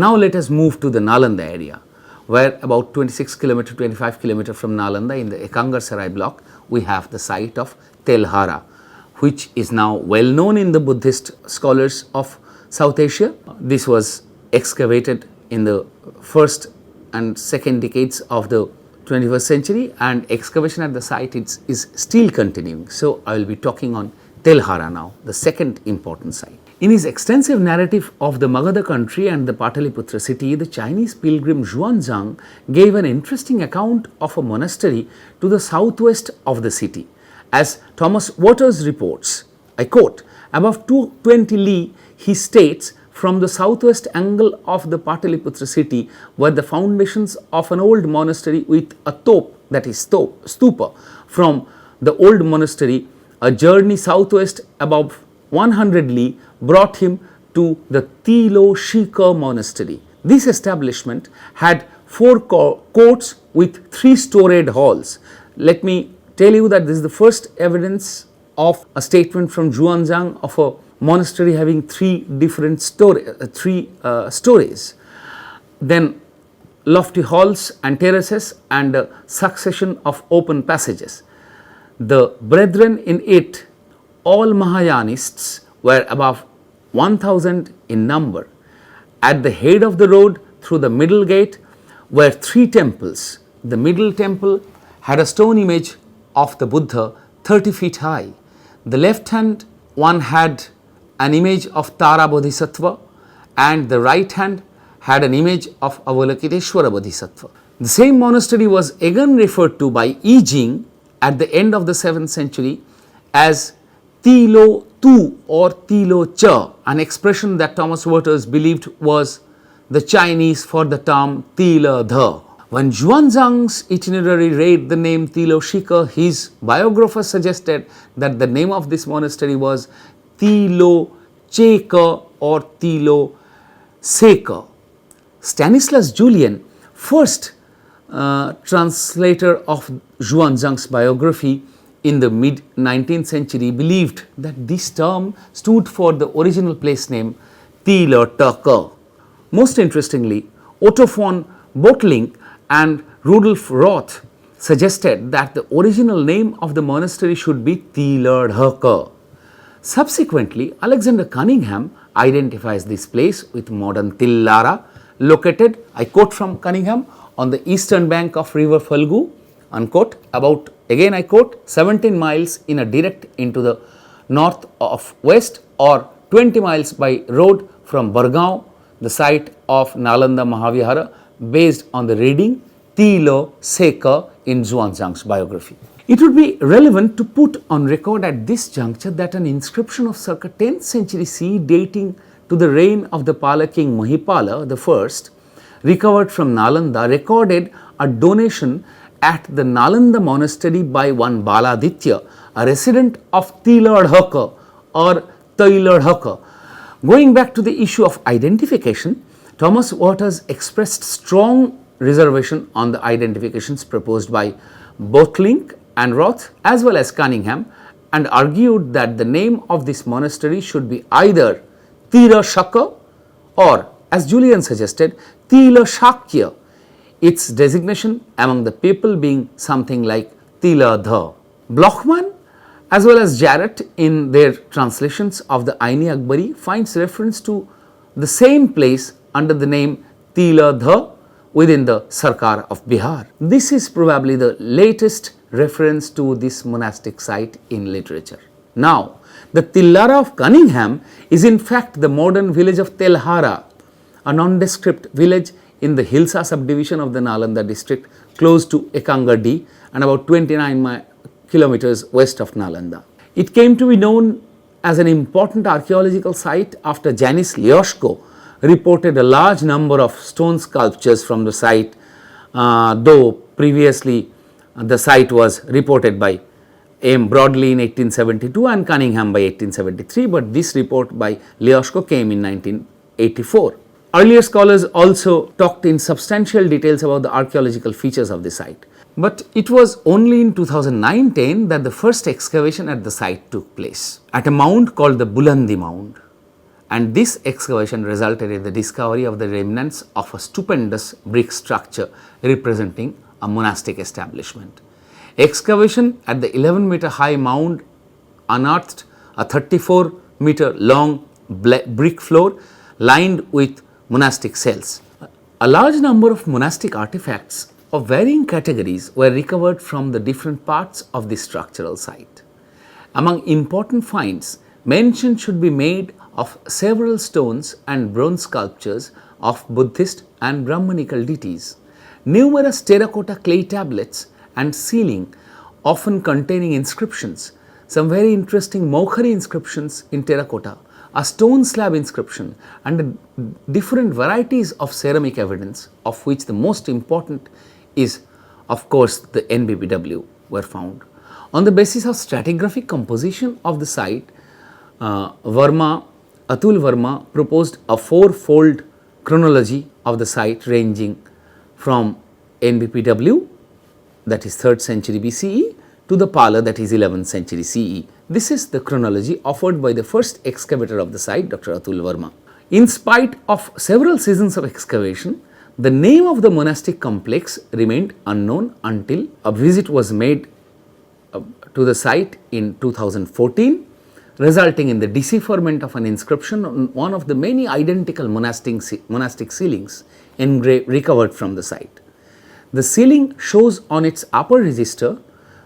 Now let us move to the Nalanda area, where about 26 km, 25 km from Nalanda in the Ekangar Sarai block, we have the site of Telhara, which is now well known in the Buddhist scholars of South Asia. This was excavated in the first and second decades of the 21st century, and excavation at the site is still continuing. So, I will be talking on Telhara now, the second important site. In his extensive narrative of the Magadha country and the Pataliputra city, the Chinese pilgrim Xuanzang gave an interesting account of a monastery to the southwest of the city. As Thomas Waters reports, I quote, above 220 li, he states, from the southwest angle of the Pataliputra city were the foundations of an old monastery with a top, that is stupa. From the old monastery, a journey southwest above 100 li brought him to the Tilo Shika monastery. This establishment had 4 courts with 3 storied halls. Let me tell you that this is the first evidence of a statement from Xuanzang of a monastery having 3 different stories. Then lofty halls and terraces and a succession of open passages. The brethren in it, all Mahayanists, were above 1000 in number. At the head of the road through the middle gate were 3 temples. The middle temple had a stone image of the Buddha 30 feet high. The left hand one had an image of Tara Bodhisattva, and the right hand had an image of Avalokiteshvara Bodhisattva. The same monastery was again referred to by I Ching at the end of the 7th century as Tilo Tu or Tilo Cha, an expression that Thomas Waters believed was the Chinese for the term Tila Dha. When Xuanzang's itinerary read the name Tilo Shika, his biographer suggested that the name of this monastery was Tilo Cheka or Tilo Seka. Stanislas Julien, first translator of Xuanzang's biography in the mid 19th century, believed that this term stood for the original place name Tilo Taka. Most interestingly, Otto von Bottling and Rudolf Roth suggested that the original name of the monastery should be Tilardhaka. Subsequently, Alexander Cunningham identifies this place with modern Tillara, located, I quote from Cunningham, on the eastern bank of river Falgu, unquote, about, again I quote, 17 miles in a direct into the north of west or 20 miles by road from Bargaon, the site of Nalanda Mahavihara, based on the reading Tilo Seka in Xuanzang's biography. It would be relevant to put on record at this juncture that an inscription of circa 10th century CE dating to the reign of the Pala king Mahipala I, recovered from Nalanda, recorded a donation at the Nalanda monastery by one Baladitya, a resident of Tilardhaka or Tailardhaka. Going back to the issue of identification, Thomas Waters expressed strong reservation on the identifications proposed by Bottling and Roth as well as Cunningham, and argued that the name of this monastery should be either Tira Shaka or, as Julian suggested, Tila Shakya, its designation among the people being something like Tila Dha. Blochmann as well as Jarrett in their translations of the Aini Akbari finds reference to the same place under the name Tila Dha within the Sarkar of Bihar. This is probably the latest reference to this monastic site in literature. Now, the Tillara of Cunningham is in fact the modern village of Telhara, a nondescript village in the Hilsa subdivision of the Nalanda district close to Ekangardi and about 29 kilometers west of Nalanda. It came to be known as an important archaeological site after Janis Lyoshko reported a large number of stone sculptures from the site, though previously the site was reported by M. Broadley in 1872 and Cunningham by 1873, but this report by Lyoshko came in 1984. Earlier scholars also talked in substantial details about the archaeological features of the site, but it was only in 2009-10 that the first excavation at the site took place at a mound called the Bulandi Mound. and this excavation resulted in the discovery of the remnants of a stupendous brick structure representing a monastic establishment. Excavation at the 11-meter high mound unearthed a 34-meter long brick floor lined with monastic cells. A large number of monastic artifacts of varying categories were recovered from the different parts of the structural site. Among important finds, mention should be made of several stones and bronze sculptures of Buddhist and Brahmanical deities, numerous terracotta clay tablets and ceiling often containing inscriptions, some very interesting Maukhari inscriptions in terracotta, a stone slab inscription, and different varieties of ceramic evidence, of which the most important is of course the NBBW were found. On the basis of stratigraphic composition of the site, Atul Verma proposed a four-fold chronology of the site ranging from NBPW, that is 3rd century BCE, to the Pala, that is 11th century CE. This is the chronology offered by the first excavator of the site, Dr. Atul Verma. In spite of several seasons of excavation, the name of the monastic complex remained unknown until a visit was made to the site in 2014, resulting in the decipherment of an inscription on one of the many identical monastic ceilings recovered from the site. The ceiling shows on its upper register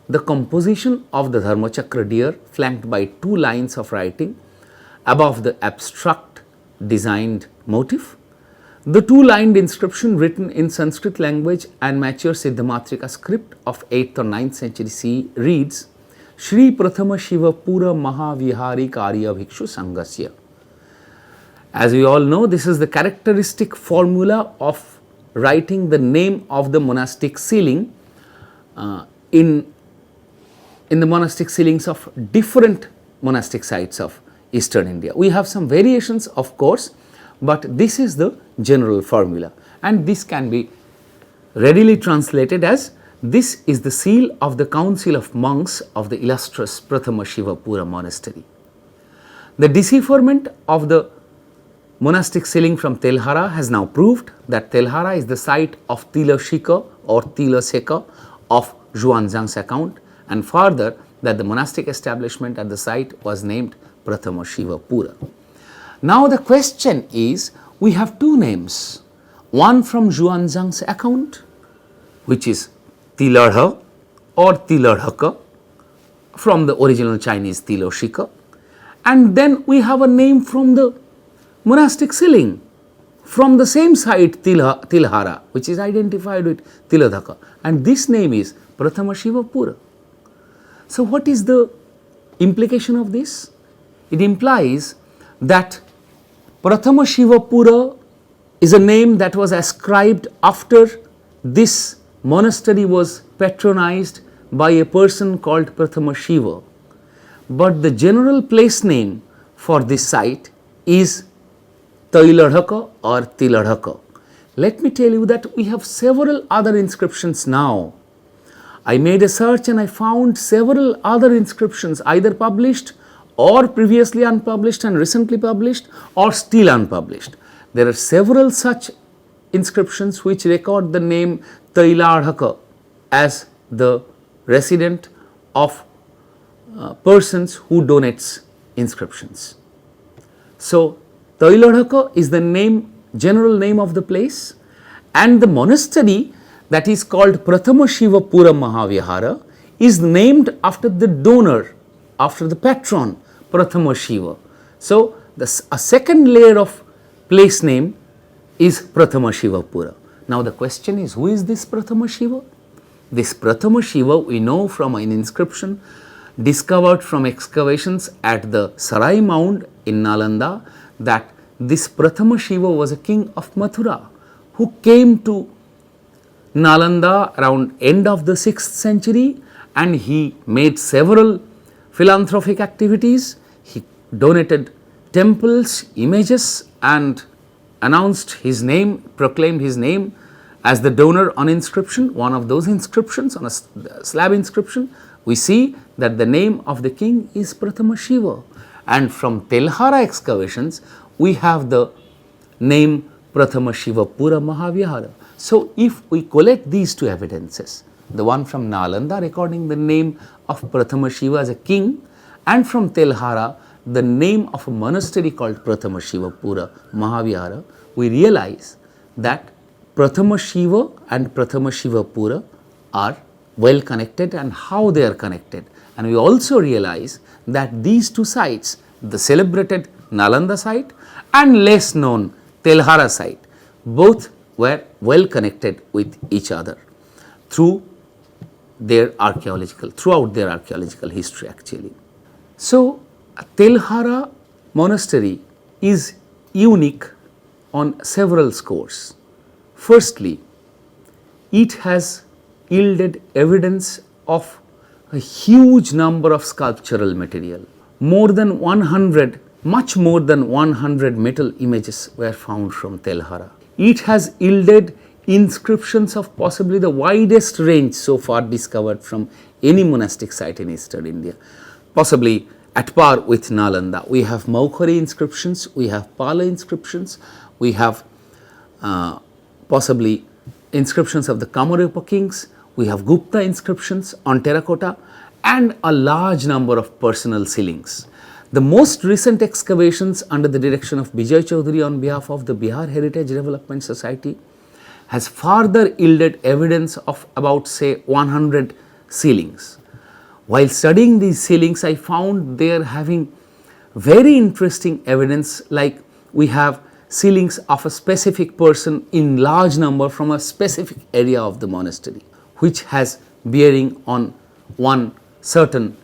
the composition of the Dharmachakra deer flanked by two lines of writing above the abstract designed motif. The two-lined inscription written in Sanskrit language and mature Siddhamatrika script of 8th or 9th century CE reads, Shri Prathama Shiva Pura Mahavihari Karya Bhikshu Sanghasya. As we all know, this is the characteristic formula of writing the name of the monastic ceiling in the monastic ceilings of different monastic sites of Eastern India. We have some variations of course, but this is the general formula, and this can be readily translated as this is the seal of the council of monks of the illustrious Prathama Shiva Pura monastery. The decipherment of the monastic ceiling from Telhara has now proved that Telhara is the site of Tilashika or Tilaseka of Xuanzang's account, and further that the monastic establishment at the site was named Prathama Shiva Pura. Now the question is, we have two names, one from Xuanzang's account, which is Tilarha or Tilarhaka, from the original Chinese Tiloshika, and then we have a name from the monastic ceiling from the same site Tilhara, which is identified with Tiladhaka, and this name is Prathama Shiva Pura. So what is the implication of this? It implies that Prathama Shiva Pura is a name that was ascribed after this monastery was patronized by a person called Prathama Shiva, but the general place name for this site is Tailadhaka or Tiladhaka. Let me tell you that we have several other inscriptions now. I made a search and I found several other inscriptions, either published or previously unpublished and recently published or still unpublished. There are several such inscriptions which record the name Tailadhaka as the resident of persons who donates inscriptions. So Tailadhaka is the name, general name of the place, and the monastery that is called Prathama Shiva Pura Mahavihara is named after the donor, after the patron Prathama Shiva. So a second layer of place name is Prathama Shiva Pura. Now the question is, who is this Prathama Shiva? This Prathama Shiva we know from an inscription discovered from excavations at the Sarai Mound in Nalanda, that this Prathama Shiva was a king of Mathura who came to Nalanda around end of the 6th century, and he made several philanthropic activities. He donated temples, images, and announced his name, proclaimed his name as the donor on inscription. One of those inscriptions, on a slab inscription, we see that the name of the king is Prathama Shiva. And from Telhara excavations, we have the name Prathama Shiva Pura Mahavihara. So, if we collect these two evidences, the one from Nalanda recording the name of Prathama Shiva as a king, and from Telhara the name of a monastery called Prathama Shiva Pura Mahavihara, we realize that Prathama Shiva and Prathama Shiva Pura are well connected and how they are connected. And we also realize that these two sites, the celebrated Nalanda site and less known Telhara site, both were well connected with each other throughout their archaeological history actually. So, Telhara monastery is unique on several scores. Firstly, it has yielded evidence of a huge number of sculptural material. Much more than 100 metal images were found from Telhara. It has yielded inscriptions of possibly the widest range so far discovered from any monastic site in eastern India, possibly at par with Nalanda. We have Maukhari inscriptions, we have Pala inscriptions, we have possibly inscriptions of the Kamarupa kings, we have Gupta inscriptions on terracotta, and a large number of personal sealings. The most recent excavations under the direction of Bijay Chaudhary on behalf of the Bihar Heritage Development Society has further yielded evidence of about say 100 sealings. While studying these sealings, I found they are having very interesting evidence, like we have sealings of a specific person in large number from a specific area of the monastery, which has bearing on one certain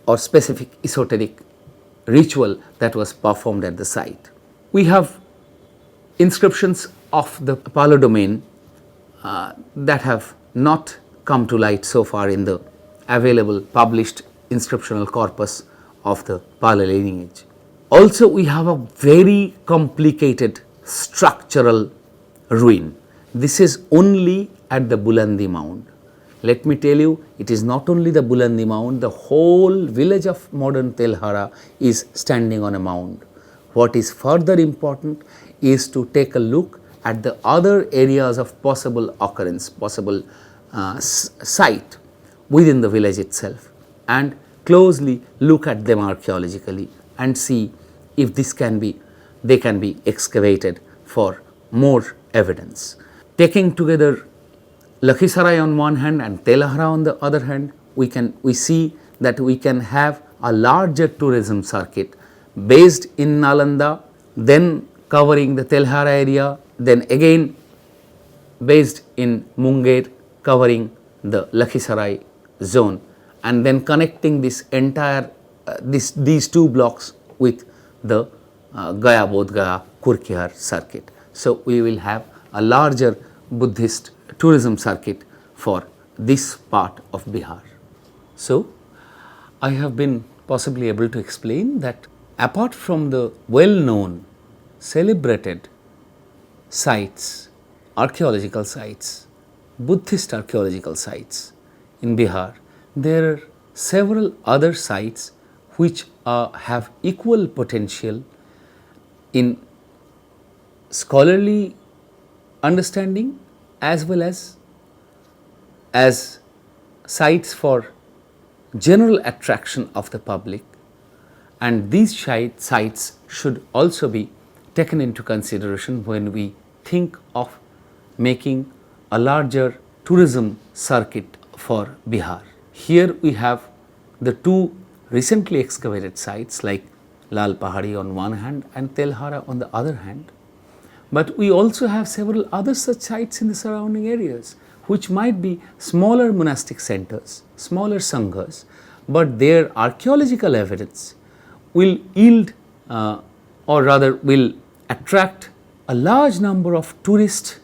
or specific esoteric ritual that was performed at the site. We have inscriptions of the Pala domain that have not come to light so far in the available published inscriptional corpus of the Pala lineage. Also, we have a very complicated structural ruin. This is only at the Bulandi mound. Let me tell you, it is not only the Bulandi mound, the whole village of modern Telhara is standing on a mound. What is further important is to take a look at the other areas of possible occurrence, possible site within the village itself, and closely look at them archaeologically and see if they can be excavated for more evidence. Taking together Lakhisarai on one hand and Telhara on the other hand, we see that we can have a larger tourism circuit based in Nalanda, then covering the Telhara area, then again based in Munger covering the Lakhisarai zone, and then connecting this entire these two blocks with the Gaya Bodh Gaya Kurkehar circuit. So, we will have a larger Buddhist tourism circuit for this part of Bihar. So, I have been possibly able to explain that apart from the well known celebrated sites, archaeological sites, Buddhist archaeological sites in Bihar, there are several other sites which have equal potential in scholarly understanding as well as sites for general attraction of the public, and these sites should also be taken into consideration when we think of making a larger tourism circuit for Bihar. Here we have the two recently excavated sites like Lal Pahadi on one hand and Telhara on the other hand, but we also have several other such sites in the surrounding areas which might be smaller monastic centers, smaller sanghas, but their archaeological evidence will yield or rather will attract a large number of tourist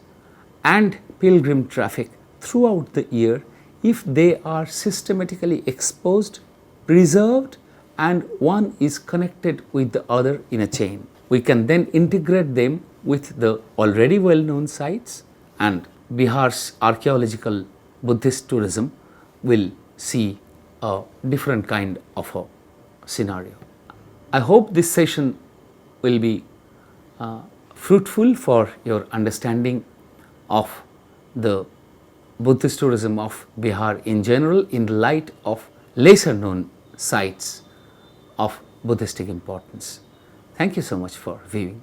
and pilgrim traffic throughout the year if they are systematically exposed, preserved, and one is connected with the other in a chain. We can then integrate them with the already well known sites, and Bihar's archaeological Buddhist tourism will see a different kind of a scenario. I hope this session will be fruitful for your understanding of the Buddhist tourism of Bihar in general in the light of lesser known sites of Buddhistic importance. Thank you so much for viewing.